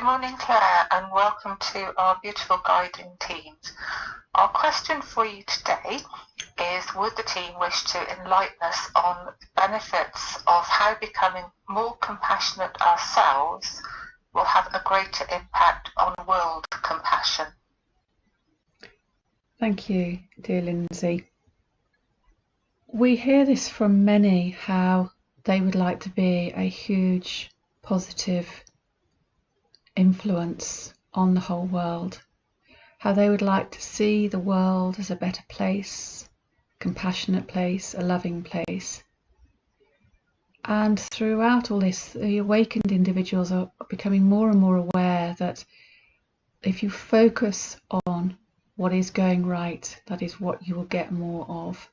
Good morning, Claire, and welcome to our beautiful guiding teams. Our question for you today is, would the team wish to enlighten us on the benefits of how becoming more compassionate ourselves will have a greater impact on world compassion? Thank you, dear Lindsay. We hear this from many, how they would like to be a huge positive influence on the whole world, how they would like to see the world as a better place, a compassionate place, a loving place. And throughout all this, the awakened individuals are becoming more and more aware that if you focus on what is going right, that is what you will get more of.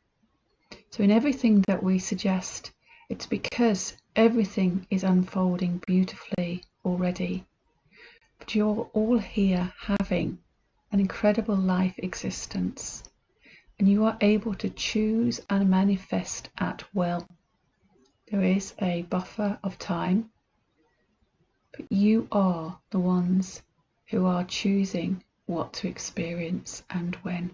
So in everything that we suggest, it's because everything is unfolding beautifully already. But you're all here having an incredible life existence, and you are able to choose and manifest at will. There is a buffer of time, but you are the ones who are choosing what to experience and when.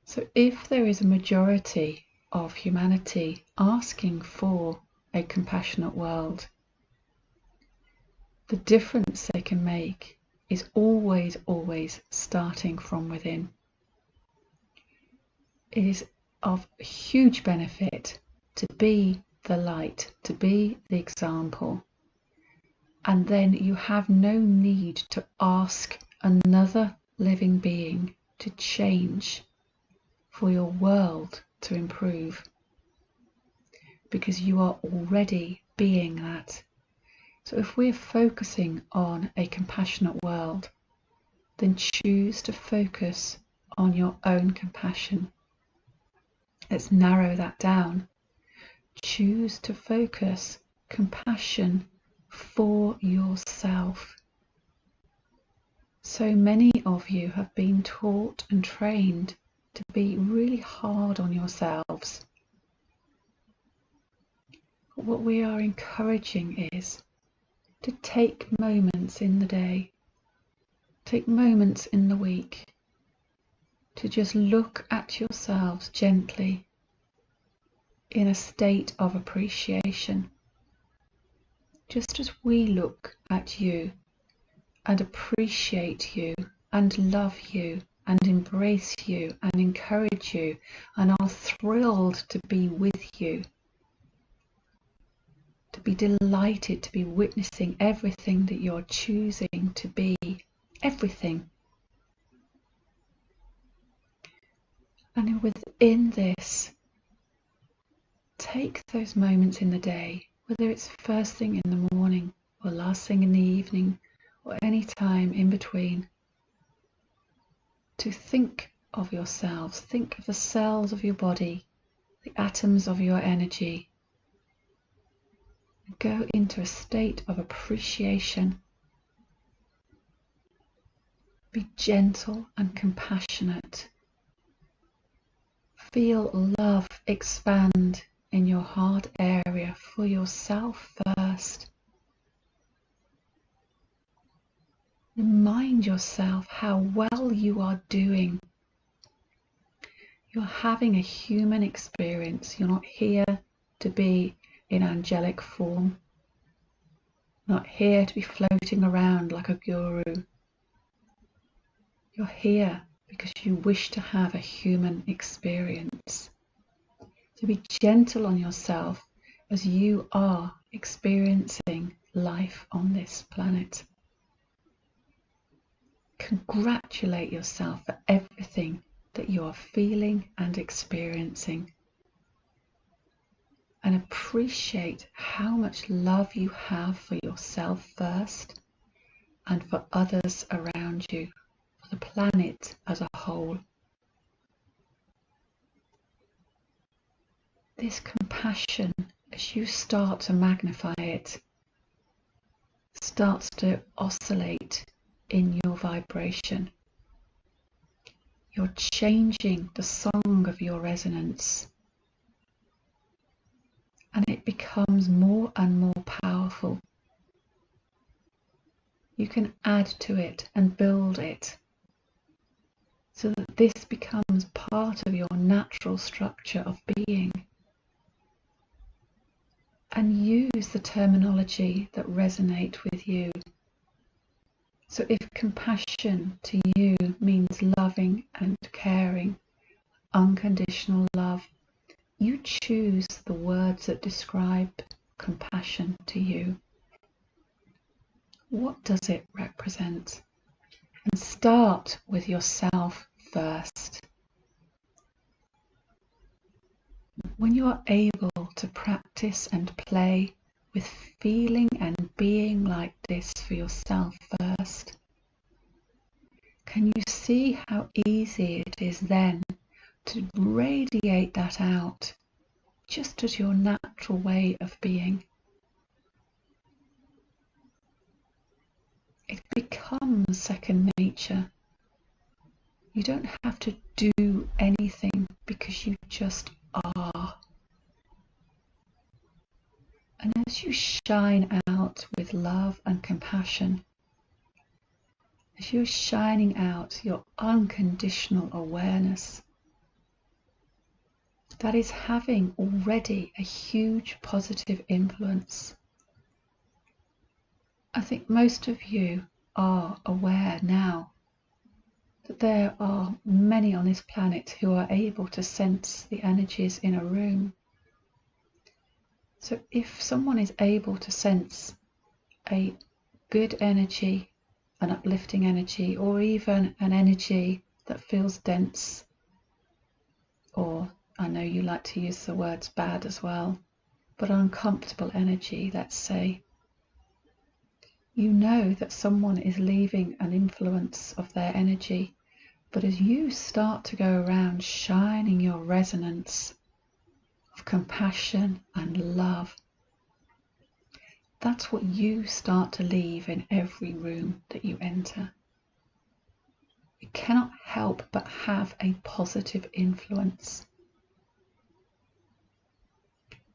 So if there is a majority of humanity asking for a compassionate world, the difference they can make is always starting from within. It is of huge benefit to be the light, to be the example, and then you have no need to ask another living being to change for your world to improve, because you are already being that. So if we're focusing on a compassionate world, then choose to focus on your own compassion. Let's narrow that down. Choose to focus compassion for yourself. So many of you have been taught and trained to be really hard on yourselves. But what we are encouraging is to take moments in the day, take moments in the week, to just look at yourselves gently in a state of appreciation. Just as we look at you and appreciate you and love you and embrace you and encourage you and are thrilled to be with you, to be delighted to be witnessing everything that you're choosing to be, everything. And within this, take those moments in the day, whether it's first thing in the morning or last thing in the evening or any time in between, to think of yourselves, think of the cells of your body, the atoms of your energy. Go into a state of appreciation. Be gentle and compassionate. Feel love expand in your heart area for yourself first. Remind yourself how well you are doing. You're having a human experience. You're not here to be in angelic form. Not here to be floating around like a guru. You're here because you wish to have a human experience. So be gentle on yourself as you are experiencing life on this planet. Congratulate yourself for everything that you are feeling and experiencing. And appreciate how much love you have for yourself first and for others around you, for the planet as a whole. This compassion, as you start to magnify it, starts to oscillate in your vibration. You're changing the song of your resonance, and it becomes more and more powerful. you can add to it and build it so that this becomes part of your natural structure of being. And use the terminology that resonate with you. So if compassion to you means loving and caring, unconditional love, you choose the words that describe compassion to you. What does it represent? And start with yourself first. When you are able to practice and play with feeling and being like this for yourself first, can you see how easy it is then to radiate that out just as your natural way of being? It becomes second nature. You don't have to do anything because you just are. And as you shine out with love and compassion, as you're shining out your unconditional awareness, that is having already a huge positive influence. I think most of you are aware now that there are many on this planet who are able to sense the energies in a room. So if someone is able to sense a good energy, an uplifting energy, or even an energy that feels dense, or I know you like to use the words bad as well, but uncomfortable energy, let's say, you know that someone is leaving an influence of their energy. But as you start to go around shining your resonance of compassion and love, that's what you start to leave in every room that you enter. It cannot help but have a positive influence.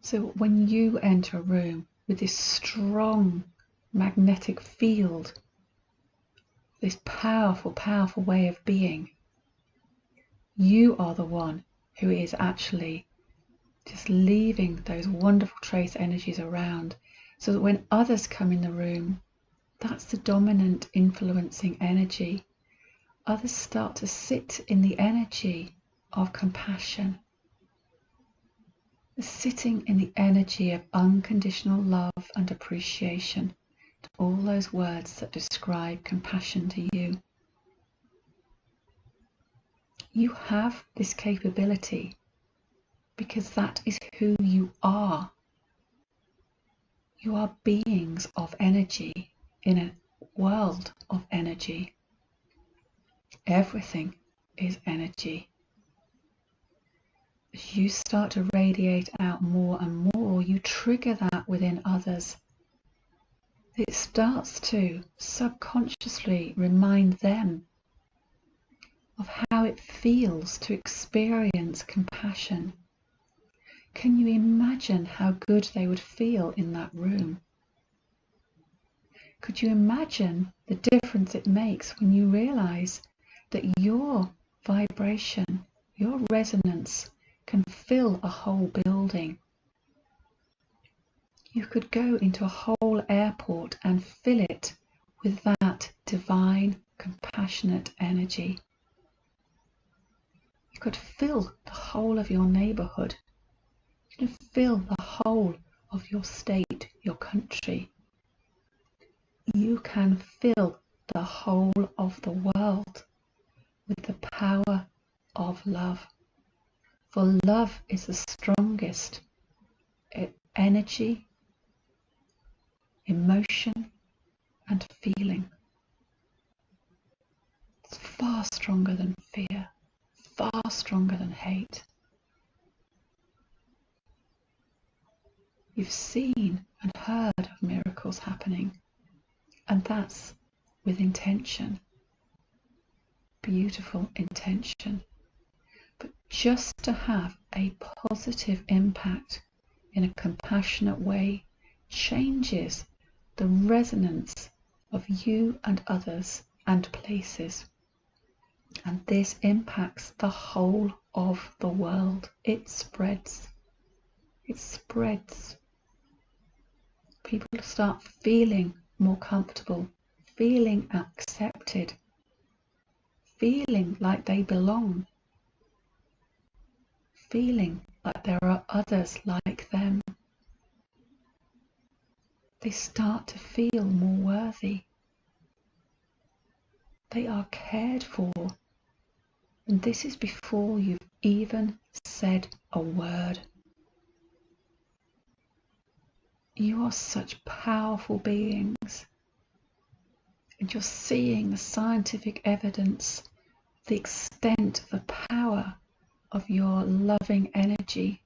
So when you enter a room with this strong magnetic field, this powerful, powerful way of being, you are the one who is actually just leaving those wonderful trace energies around, so that when others come in the room, that's the dominant influencing energy. Others start to sit in the energy of compassion, sitting in the energy of unconditional love and appreciation. All those words that describe compassion to you. You have this capability because that is who you are. You are beings of energy in a world of energy. Everything is energy. As you start to radiate out more and more, you trigger that within others. It starts to subconsciously remind them of how it feels to experience compassion. Can you imagine how good they would feel in that room? Could you imagine the difference it makes when you realize that your vibration, your resonance can fill a whole building? You could go into a whole airport and fill it with that divine, compassionate energy. You could fill the whole of your neighborhood. You could fill the whole of your state, your country. You can fill the whole of the world with the power of love. For love is the strongest energy, emotion, and feeling. It's far stronger than fear, far stronger than hate. You've seen and heard of miracles happening, and that's with intention, beautiful intention. But just to have a positive impact in a compassionate way changes the resonance of you and others and places. And this impacts the whole of the world. It spreads. It spreads. People start feeling more comfortable, feeling accepted, feeling like they belong, feeling like there are others like them. They start to feel more worthy. They are cared for. And this is before you've even said a word. You are such powerful beings. And you're seeing the scientific evidence, the extent of the power of your loving energy,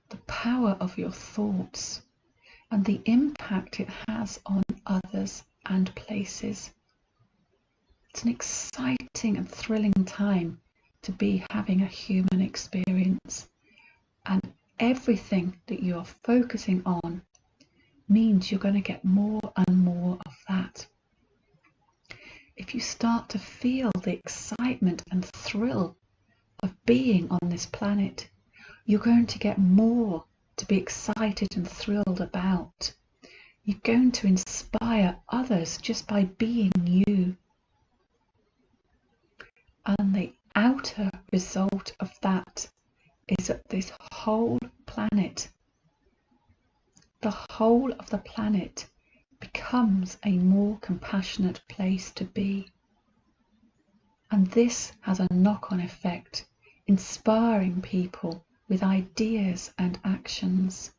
the power of your thoughts, and the impact it has on others and places. It's an exciting and thrilling time to be having a human experience, and everything that you're focusing on means you're going to get more and more of that. If you start to feel the excitement and thrill of being on this planet, you're going to get more to be excited and thrilled about. You're going to inspire others just by being you. And the outer result of that is that this whole planet, the whole of the planet, becomes a more compassionate place to be. And this has a knock-on effect, inspiring people with ideas and actions.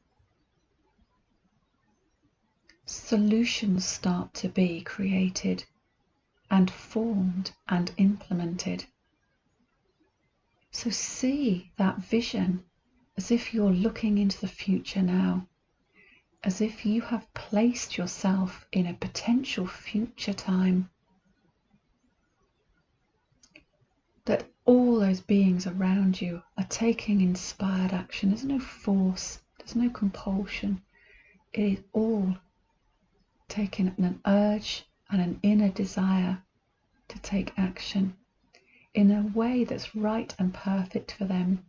Solutions start to be created and formed and implemented. So see that vision as if you're looking into the future now, as if you have placed yourself in a potential future time, that all those beings around you are taking inspired action. There's no force, there's no compulsion. It is all taking an urge and an inner desire to take action in a way that's right and perfect for them.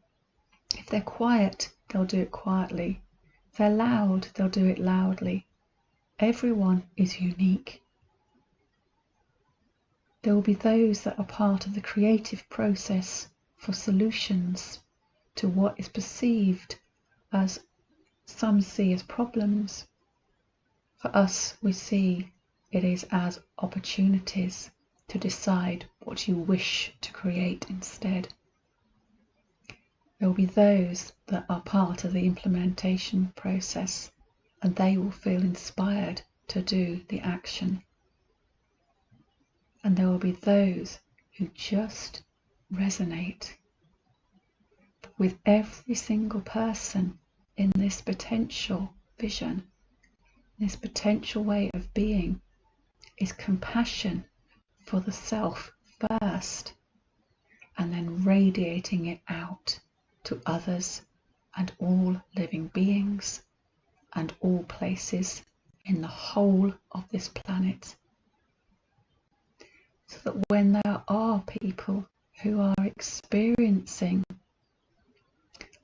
If they're quiet, they'll do it quietly. If they're loud, they'll do it loudly. Everyone is unique. There will be those that are part of the creative process for solutions to what is perceived as some see as problems. For us, we see it is as opportunities to decide what you wish to create instead. There will be those that are part of the implementation process, and they will feel inspired to do the action. And there will be those who just resonate. But with every single person in this potential vision, this potential way of being, is compassion for the self first, and then radiating it out to others and all living beings and all places in the whole of this planet. So that when there are people who are experiencing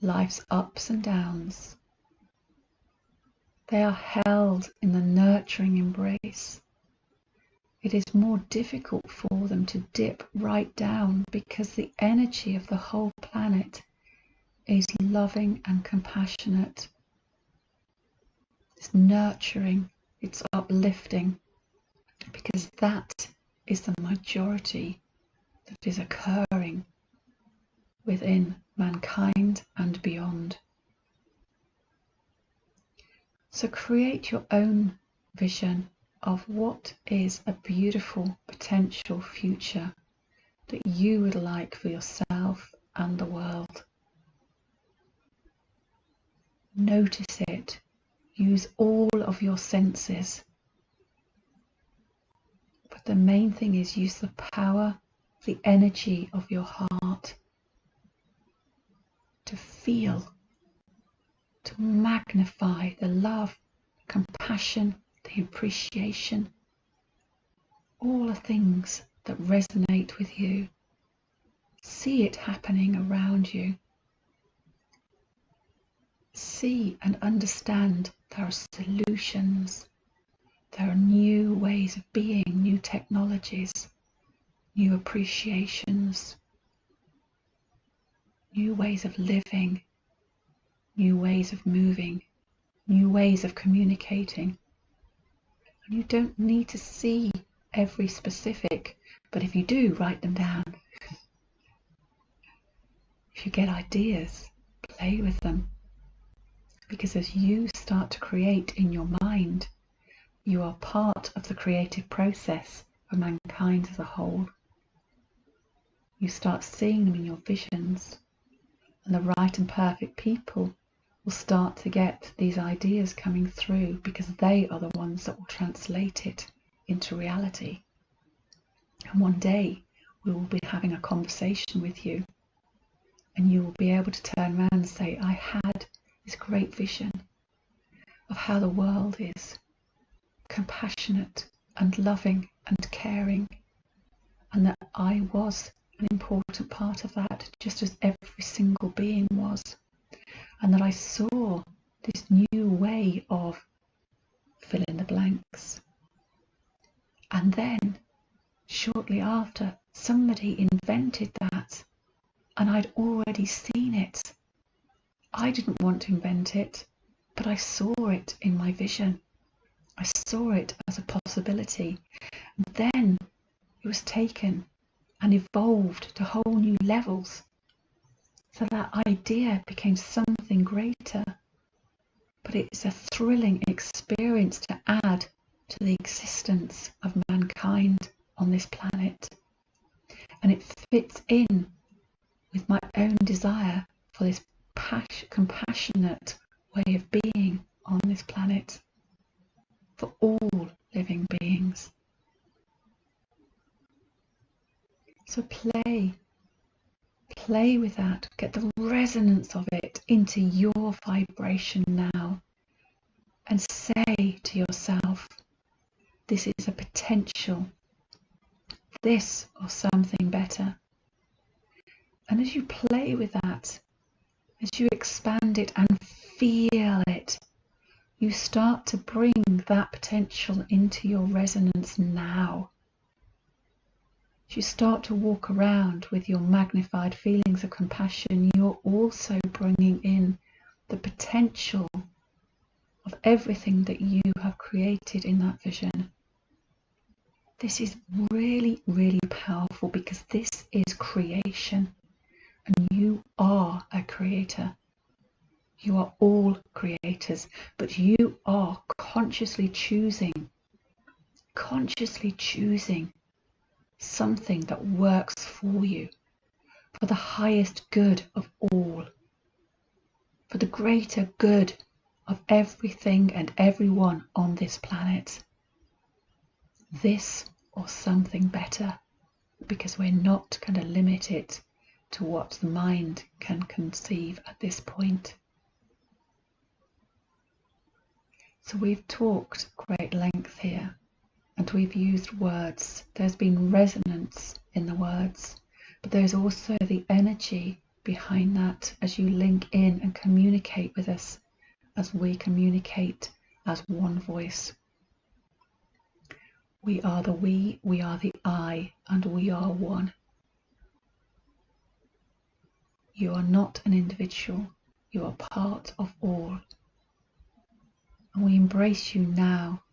life's ups and downs, they are held in the nurturing embrace. It is more difficult for them to dip right down because the energy of the whole planet is loving and compassionate. It's nurturing, it's uplifting, because that is the majority that is occurring within mankind and beyond. So create your own vision of what is a beautiful potential future that you would like for yourself and the world. Notice it. Use all of your senses. But the main thing is use the power, the energy of your heart to feel, to magnify the love, compassion, the appreciation, all the things that resonate with you. See it happening around you. See and understand there are solutions. There are new ways of being, new technologies, new appreciations, new ways of living, new ways of moving, new ways of communicating. And you don't need to see every specific, but if you do, write them down. If you get ideas, play with them. Because as you start to create in your mind, you are part of the creative process for mankind as a whole. You start seeing them in your visions, and the right and perfect people will start to get these ideas coming through, because they are the ones that will translate it into reality. And one day we will be having a conversation with you, and you will be able to turn around and say, I had this great vision of how the world is compassionate and loving and caring, and that I was an important part of that, just as every single being was, and that I saw this new way of fill in the blanks. And then shortly after, somebody invented that, and I'd already seen it. I didn't want to invent it, but I saw it in my vision. I saw it as a possibility. And then it was taken and evolved to whole new levels. So that idea became something greater. But it's a thrilling experience to add to the existence of mankind on this planet. And it fits in with my own desire for this compassionate way of being on this planet for all living beings. So play with that, get the resonance of it into your vibration now, and say to yourself, this is a potential, this or something better. And as you play with that, as you expand it and feel it, you start to bring that potential into your resonance now. As you start to walk around with your magnified feelings of compassion, you're also bringing in the potential of everything that you have created in that vision. This is really, really powerful, because this is creation, and you are a creator. You are all creators, but you are consciously choosing something that works for you, for the highest good of all, for the greater good of everything and everyone on this planet. This or something better, because we're not going to limit it to what the mind can conceive at this point. So we've talked great length here, and we've used words. There's been resonance in the words, but there's also the energy behind that as you link in and communicate with us, as we communicate as one voice. We are the we are the I, and we are one. You are not an individual, you are part of all. And we embrace you now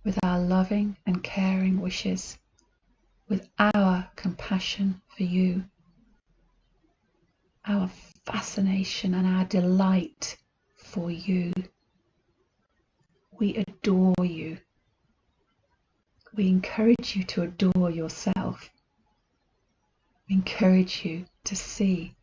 with our loving and caring wishes, with our compassion for you, our fascination and our delight for you. We adore you. We encourage you to adore yourself. We encourage you to see